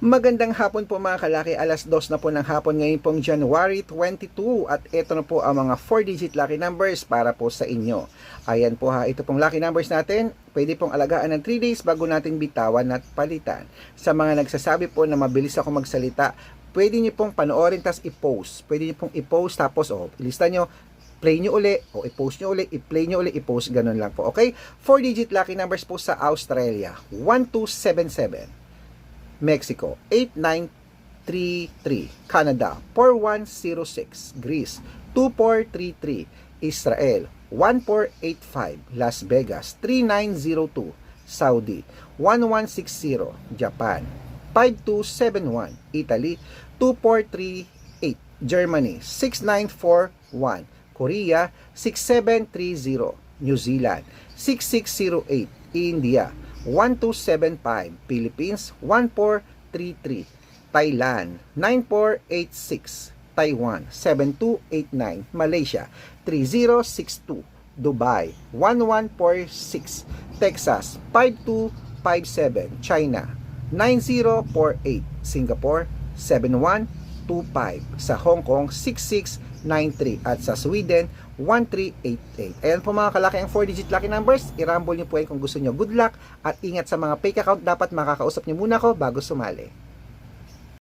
Magandang hapon po mga kalaki, alas 2 na po ng hapon ngayon pong January 22 at ito na po ang mga 4-digit lucky numbers para po sa inyo. Ayan po ha, ito pong lucky numbers natin, pwede pong alagaan ng 3 days bago natin bitawan at palitan. Sa mga nagsasabi po na mabilis ako magsalita, pwede nyo pong panoorin tas i-post. Pwede nyo pong i-post tapos ilista nyo, play nyo uli, o i-post nyo uli, i-play nyo uli, i-post, ganun lang po, okay? 4-digit lucky numbers po sa Australia, 1277. Mexico, 8933. Canada, 4106. Greece, 2433. Israel, 1485. Las Vegas, 3902. Saudi, 1160. Japan, 5271. Italy, 2438. Germany, 6941. Korea, 6730. New Zealand, 6608. India, 1275. Philippines, 1433. Thailand, 9486. Taiwan, 7289. Malaysia, 3062. Dubai, 1146. Texas, 5257. China, 9048. Singapore, 7125. Sa Hong Kong, 6693. At sa Sweden, 1388. Ayan po mga kalaki ang 4-digit lucky numbers. I-rumble nyo po yan kung gusto nyo. Good luck at ingat sa mga fake account. Dapat makakausap nyo muna ako bago sumali.